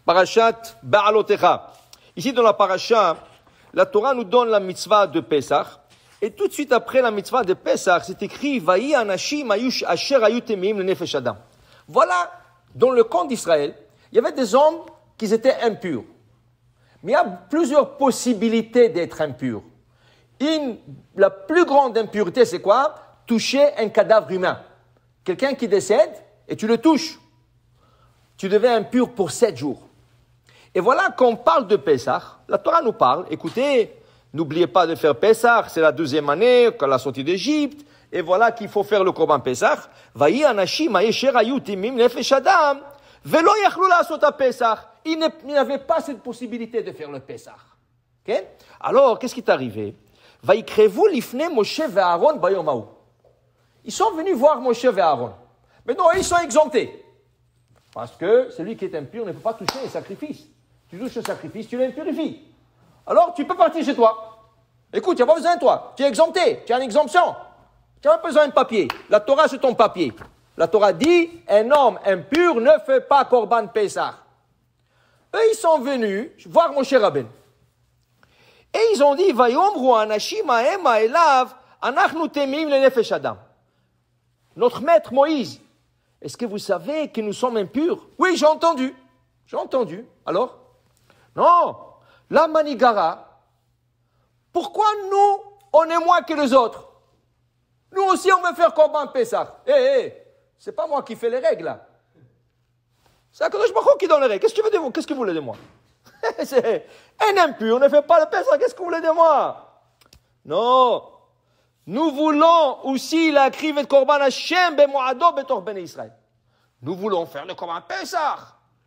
Parashat Ba'alotecha. Ici, dans la parasha, la Torah nous donne la mitzvah de Pesach. Et tout de suite après la mitzvah de Pesach, c'est écrit Vayi anashim asher hayu temim lenefesh adam. Voilà, dans le camp d'Israël, il y avait des hommes qui étaient impurs. Mais il y a plusieurs possibilités d'être impurs. La plus grande impureté, c'est quoi? Toucher un cadavre humain. Quelqu'un qui décède et tu le touches. Tu deviens impur pour 7 jours. Et voilà qu'on parle de Pesach. La Torah nous parle, écoutez, n'oubliez pas de faire Pesach, c'est la 12e année, quand la sortie d'Égypte, et voilà qu'il faut faire le Korban Pesach. Vayi anashim asher hayu temim nefesh adam, velo yachlu la'asot Pesach. Il n'avait pas cette possibilité de faire le Pesach. Okay? Alors, qu'est-ce qui est arrivé? Vayikrevu lifnei Moshe ve'Aaron bayom ha'u. Ils sont venus voir Moshe et Aaron. Mais non, ils sont exemptés. Parce que celui qui est impur ne peut pas toucher les sacrifices. Tu touches le sacrifice, tu l'impurifies. Alors, tu peux partir chez toi. Écoute, tu n'as pas besoin de toi. Tu es exempté. Tu as une exemption. Tu n'as pas besoin de papier. La Torah, c'est ton papier. La Torah dit, un homme impur ne fait pas Korban Pesach. Eux, ils sont venus voir Moshe Rabbeinu. Et ils ont dit, Vayomru anashim ha'em ha'elav, anachnu temim lenefesh adam. Notre maître Moïse, est-ce que vous savez que nous sommes impurs? Oui, j'ai entendu. J'ai entendu. Alors? Non. La Manigara, pourquoi nous, on est moins que les autres? Nous aussi, on veut faire Korban Pesach. C'est pas moi qui fais les règles, là. C'est Akadosh Baruch Hu qui donne les règles. Qu'est-ce que tu veux de moi? Qu'est-ce que vous voulez de moi? C'est un impur, ne fait pas le Pesach. Qu'est-ce que vous voulez de moi? Non. Nous voulons aussi la kriv et korban Hashem bemoado betor bnei Israël. Nous voulons faire le korban Pesach.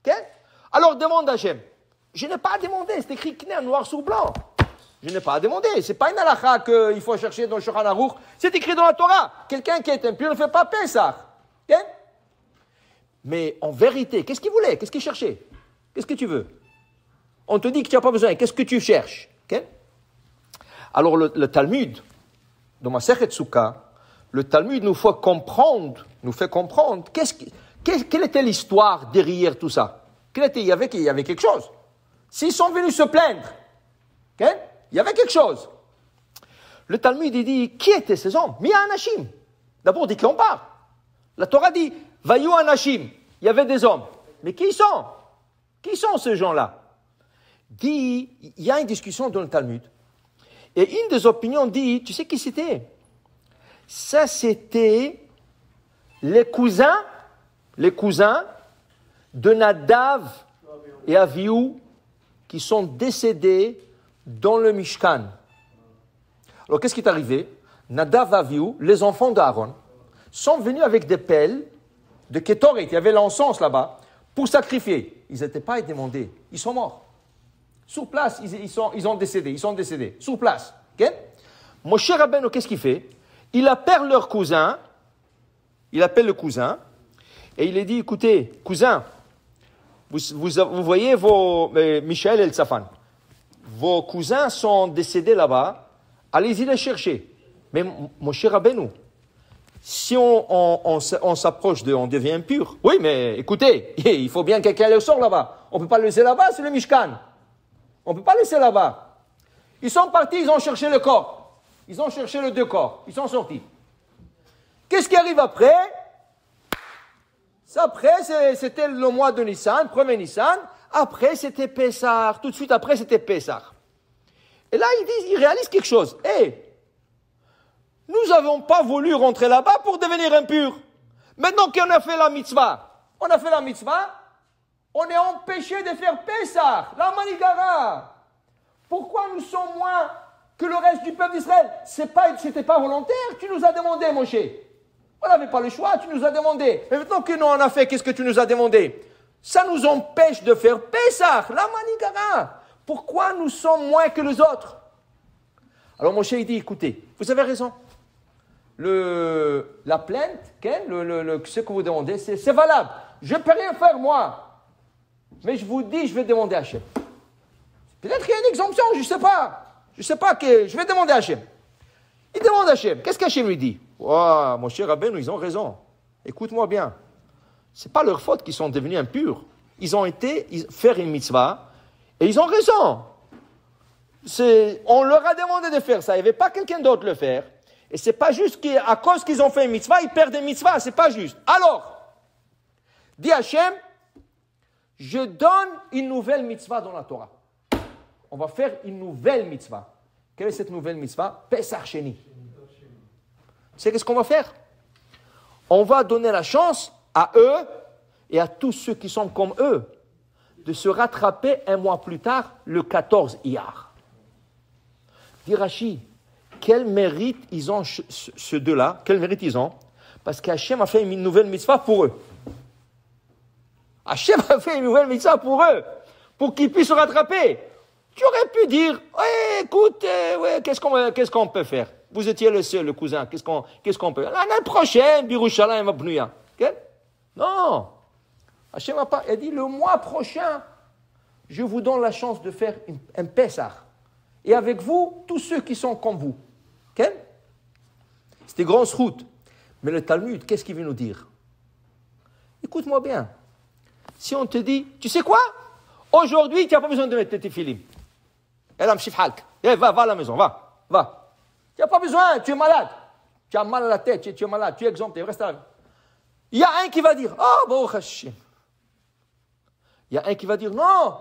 Okay? Alors demande à Hashem. Je n'ai pas demandé, c'est écrit noir sur blanc. Je n'ai pas demandé, c'est pas une halakha qu'il faut chercher dans le Shulchan Aruch. C'est écrit dans la Torah. Quelqu'un qui est impur ne fait pas Pesach. Okay? Mais en vérité, qu'est-ce qu'il voulait? Qu'est-ce qu'il cherchait? Qu'est-ce que tu veux? On te dit que tu n'as pas besoin. Qu'est-ce que tu cherches? Okay? Alors le Talmud, dans Masechet Souka, le Talmud nous fait comprendre, quelle était l'histoire derrière tout ça. Il y avait quelque chose. S'ils sont venus se plaindre, okay? Il y avait quelque chose. Le Talmud il dit, qui étaient ces hommes? Mia Anashim. D'abord, dit qui on parle. La Torah dit, Vayu Anashim. Il y avait des hommes. Mais qui sont? Qui sont ces gens-là? Il y a une discussion dans le Talmud. Et une des opinions dit, tu sais qui c'était? Ça, c'était les cousins de Nadav et Avihu qui sont décédés dans le Mishkan. Alors, qu'est-ce qui est arrivé? Nadav et Avihu, les enfants d'Aaron, sont venus avec des pelles de Kétoret, il y avait l'encens là-bas, pour sacrifier. Ils n'étaient pas demandés, ils sont morts. Sur place, ils ont décédé, sur place. Okay? Moshe Rabbeinu, qu'est-ce qu'il fait? Il appelle le cousin, et il lui dit, écoutez, cousin, vous voyez Michel et le Safan, vos cousins sont décédés là-bas, allez-y les chercher. Mais Moshe Rabbeinu, si on s'approche on devient impur. Oui, mais écoutez, il faut bien que quelqu'un le sorte là-bas. On ne peut pas le laisser là-bas, c'est le Mishkan. On ne peut pas laisser là-bas. Ils sont partis, ils ont cherché le corps. Ils ont cherché les 2 corps. Ils sont sortis. Qu'est-ce qui arrive après? Après, c'était le mois de Nissan, premier Nissan. Après, c'était Pessah. Tout de suite après, c'était Pessah. Et là, ils réalisent quelque chose. Nous n'avons pas voulu rentrer là-bas pour devenir impurs. Maintenant qu'on a fait la mitzvah, on est empêché de faire Pessah, la Manigara. Pourquoi nous sommes moins que le reste du peuple d'Israël? C'était pas volontaire, tu nous as demandé, Moshe. On n'avait pas le choix, tu nous as demandé. Mais maintenant que nous on a fait, qu'est-ce que tu nous as demandé? Ça nous empêche de faire Pessah, la Manigara. Pourquoi nous sommes moins que les autres? Alors Moshe il dit, écoutez, vous avez raison. La plainte, ce que vous demandez, c'est valable. Je ne peux rien faire moi. Mais je vous dis, je vais demander à Hachem. Peut-être qu'il y a une exemption, je ne sais pas. Je vais demander à Hachem. Il demande à Hachem. Qu'est-ce qu'Hachem lui dit? Oh, mon cher Rabbeinu, ils ont raison. Écoute-moi bien. Ce n'est pas leur faute qu'ils sont devenus impurs. ils ont été faire une mitzvah, et ils ont raison. On leur a demandé de faire ça, il n'y avait pas quelqu'un d'autre le faire. Et c'est pas juste qu'à cause qu'ils ont fait une mitzvah, ils perdent une mitzvah, c'est pas juste. Alors, dit Hachem, je donne une nouvelle mitzvah dans la Torah. On va faire une nouvelle mitzvah. Quelle est cette nouvelle mitzvah? Pesach Sheni. C'est qu'est-ce qu'on va faire? On va donner la chance à eux et à tous ceux qui sont comme eux de se rattraper un mois plus tard, le 14 Iyar. Dit Rashi, quel mérite ils ont, ces deux-là? Quel mérite ils ont? Parce qu'Hachem a fait une nouvelle mitzvah pour eux. Hachem a fait une nouvelle mitzvah pour eux, pour qu'ils puissent se rattraper. Tu aurais pu dire, ouais, écoute, qu'est-ce qu'on peut faire? Vous étiez le seul, le cousin, qu'est-ce qu'on peut faire? L'année prochaine, Birushalayim va Bnuya. Non. Hachem n'a pas, il a dit, le mois prochain, je vous donne la chance de faire un Pessah. Et avec vous, tous ceux qui sont comme vous. C'était grosse route. Mais le Talmud, qu'est-ce qu'il veut nous dire? Écoute-moi bien. Si on te dit, tu sais quoi? Aujourd'hui, tu n'as pas besoin de mettre tes tefillim. Va à la maison, va. Tu n'as pas besoin, tu es malade. Tu as mal à la tête, tu es malade, tu es exempté, reste là. Il y a un qui va dire, bon, Hachem. Il y a un qui va dire, non,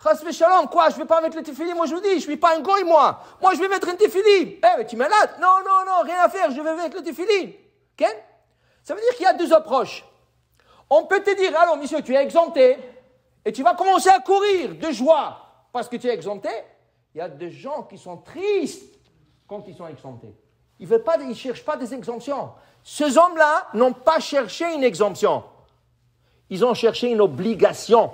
Chas Shalom, quoi, je ne vais pas mettre le tefillim aujourd'hui, je ne suis pas un goy, moi. Moi, je vais mettre un tefillim. Mais tu es malade? Non, rien à faire, je vais mettre le tefillim. Ça veut dire qu'il y a deux approches. On peut te dire, alors, monsieur, tu es exempté, et tu vas commencer à courir de joie parce que tu es exempté. Il y a des gens qui sont tristes quand ils sont exemptés. Ils ne cherchent pas des exemptions. Ces hommes-là n'ont pas cherché une exemption. Ils ont cherché une obligation.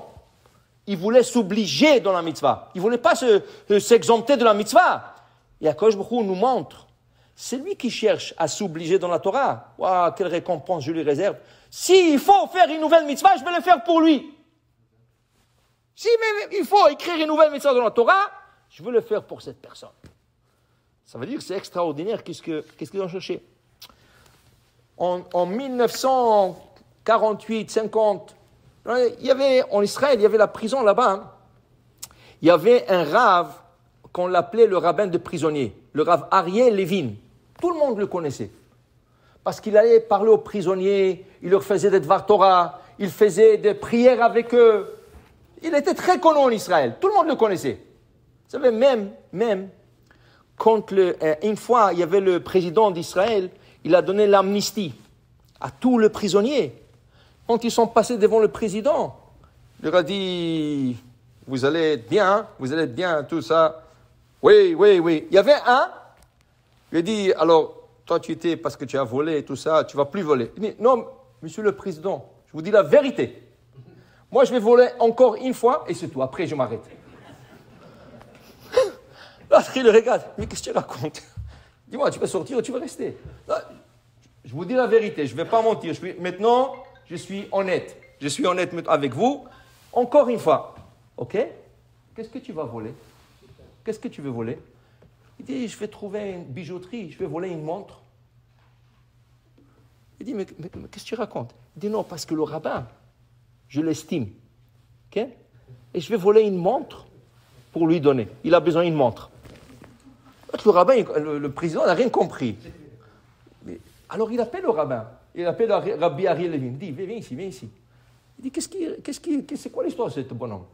Ils voulaient s'obliger dans la mitzvah. Ils ne voulaient pas s'exempter de la mitzvah. Et Akadosh Baruch Hu nous montre, c'est lui qui cherche à s'obliger dans la Torah. Waouh, quelle récompense je lui réserve. S'il faut faire une nouvelle mitzvah, je vais le faire pour lui. Si même il faut écrire une nouvelle mitzvah dans la Torah, je veux le faire pour cette personne. Ça veut dire que c'est extraordinaire qu'est-ce qu'ils ont cherché. En 1948, 50, en Israël, il y avait la prison là-bas. Il y avait un rave qu'on l'appelait le rabbin de prisonniers, le rave Ariel Levin. Tout le monde le connaissait. Parce qu'il allait parler aux prisonniers, il leur faisait des Dvar Torah, il faisait des prières avec eux. Il était très connu en Israël, tout le monde le connaissait. Vous savez, même quand une fois, il y avait le président d'Israël, il a donné l'amnistie à tous les prisonniers. Quand ils sont passés devant le président, il leur a dit, vous allez être bien, tout ça. Oui. Il y avait un, il a dit, alors, toi tu étais parce que tu as volé, tout ça, tu ne vas plus voler. Il dit, non, monsieur le président, je vous dis la vérité. Moi, je vais voler encore une fois et c'est tout. Après, je m'arrête. L'autre, il le regarde. Mais qu'est-ce que tu racontes? Dis-moi, tu vas sortir ou tu vas rester? Là, je vous dis la vérité, je ne vais pas mentir. Maintenant, je suis honnête. Je suis honnête avec vous. Encore une fois. OK? Qu'est-ce que tu vas voler? Qu'est-ce que tu veux voler? Il dit, je vais trouver une bijouterie, je vais voler une montre. Il dit, mais qu'est-ce que tu racontes? Il dit, non, parce que le rabbin, je l'estime. OK? Et je vais voler une montre pour lui donner. Il a besoin d'une montre. Le rabbin, le président n'a rien compris. Alors il appelle le rabbin. Il appelle le Rabbi Ariel Levin. Il dit, viens ici. Il dit, c'est quoi l'histoire de ce bonhomme?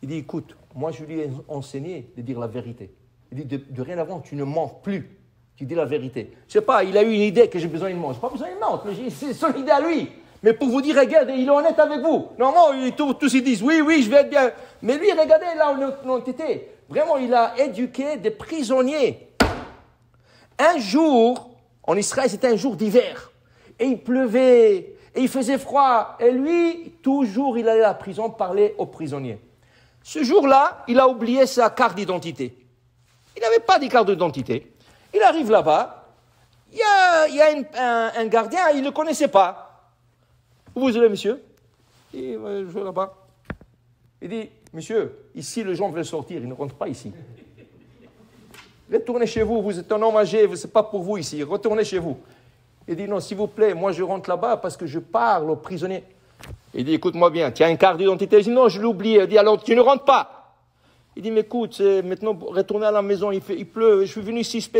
Il dit, écoute, moi je lui ai enseigné de dire la vérité. Il dit, de rien avant, tu ne mens plus. Tu dis la vérité. Je ne sais pas, il a eu une idée que j'ai besoin d'une montre. Je n'ai pas besoin d'une montre, mais c'est son idée à lui. Mais pour vous dire, regardez, il est honnête avec vous. Normalement, tous ils disent, oui, je vais être bien. Mais lui, regardez là où on était. Vraiment, il a éduqué des prisonniers. Un jour, en Israël, c'était un jour d'hiver. Et il pleuvait, et il faisait froid. Et lui, toujours, il allait à la prison parler aux prisonniers. Ce jour-là, il a oublié sa carte d'identité. Il n'avait pas de carte d'identité. Il arrive là-bas. Il y a un gardien, il ne le connaissait pas. Où vous allez, monsieur? Il dit, je vais là-bas. Il dit, monsieur, ici, les gens veulent sortir, ils ne rentrent pas ici. Retournez chez vous, vous êtes un homme âgé, ce n'est pas pour vous ici, retournez chez vous. Il dit, non, s'il vous plaît, moi je rentre là-bas parce que je parle aux prisonniers. Il dit, écoute-moi bien, tu as une carte d'identité? Il dit, non, je l'ai oublié. Il dit, alors tu ne rentres pas. Il dit, mais écoute, maintenant, retourner à la maison, il pleut, je suis venu ici.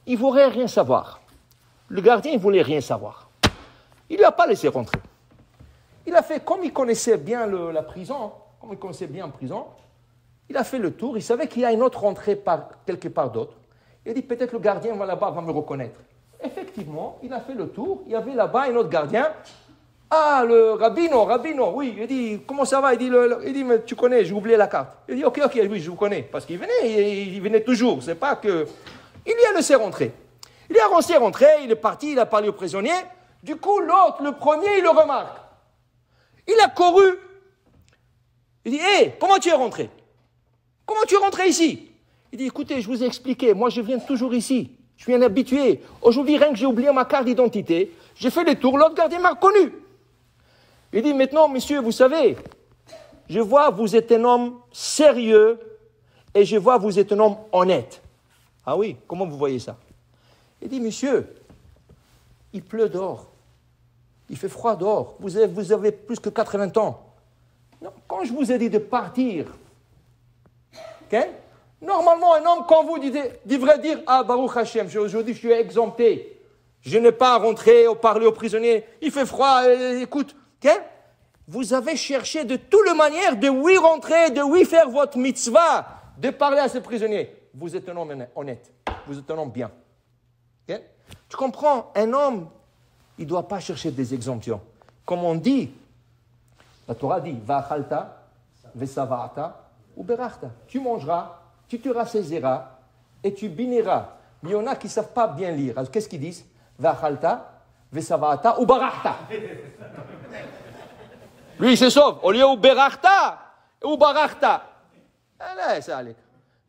Il ne voulait rien savoir. Le gardien, il ne voulait rien savoir. Il ne lui a pas laissé rentrer. Il a fait, comme il connaissait bien la prison, comme il connaissait bien en prison, il a fait le tour, il savait qu'il y a une autre entrée quelque part d'autre. Il a dit, peut-être le gardien là-bas va me reconnaître. Effectivement, il a fait le tour, il y avait là-bas un autre gardien. Ah, le Rabino, oui. Il dit, comment ça va? Il dit, mais tu connais, j'ai oublié la carte. Il dit, ok, oui, je vous connais. Parce qu'il venait, il venait toujours. C'est pas que... Il lui a laissé rentrer. Il lui a laissé rentrer, il est parti, il a parlé au prisonnier. Du coup, l'autre, le premier, il le remarque. Il a couru. Il dit, hé, comment tu es rentré? Comment tu es rentré ici? Il dit, écoutez, je vous ai expliqué, moi je viens toujours ici. Je suis un habitué. Aujourd'hui, rien que j'ai oublié ma carte d'identité, j'ai fait le tour, l'autre gardien m'a reconnu. Il dit, maintenant, monsieur, vous savez, je vois vous êtes un homme sérieux et je vois vous êtes un homme honnête. Ah oui, comment vous voyez ça? Il dit, monsieur, il pleut dehors. Il fait froid dehors. Vous avez plus que 80 ans. Non, quand je vous ai dit de partir, okay, normalement, un homme, quand vous devrait dire, ah, Baruch Hashem, aujourd'hui, je suis exempté. Je n'ai pas à rentrer, à parler aux prisonniers. Il fait froid, écoute. Okay? Vous avez cherché de toutes les manières de oui rentrer, de oui faire votre mitzvah, de parler à ces prisonniers. Vous êtes un homme honnête. Vous êtes un homme bien. Okay? Tu comprends? Un homme, il ne doit pas chercher des exemptions. Comme on dit, la Torah dit, va'achalta, ve'sava'ata, ou berachta. Tu mangeras, tu te rassaisieras et tu béniras. Mais il y en a qui ne savent pas bien lire. Alors, qu'est-ce qu'ils disent? Va'achalta, ve'sava'ata, ou barachta. Lui, il se sauve. Au lieu ou berachta, ou barachta. Allez, ça allait.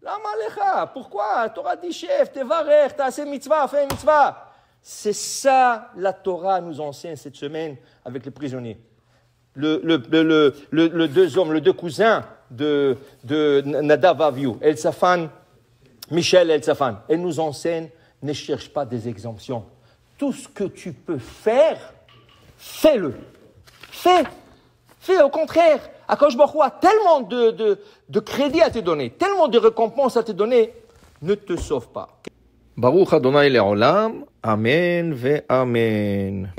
Lama lecha. Pourquoi? La Torah dit, chef, tevarer, t'as assez mitzvah, fais une mitzvah. C'est ça, la Torah nous enseigne cette semaine avec les prisonniers. Les deux cousins de Nadav Avihu, Eltsaphan, Michel Eltsaphan. Elle nous enseigne, ne cherche pas des exemptions. Tout ce que tu peux faire, fais-le. Fais, au contraire. Akadosh Baruch Hu a tellement de crédit à te donner, tellement de récompenses à te donner, ne te sauve pas. Baruch Adonai Le'olam, Amen ve Amen.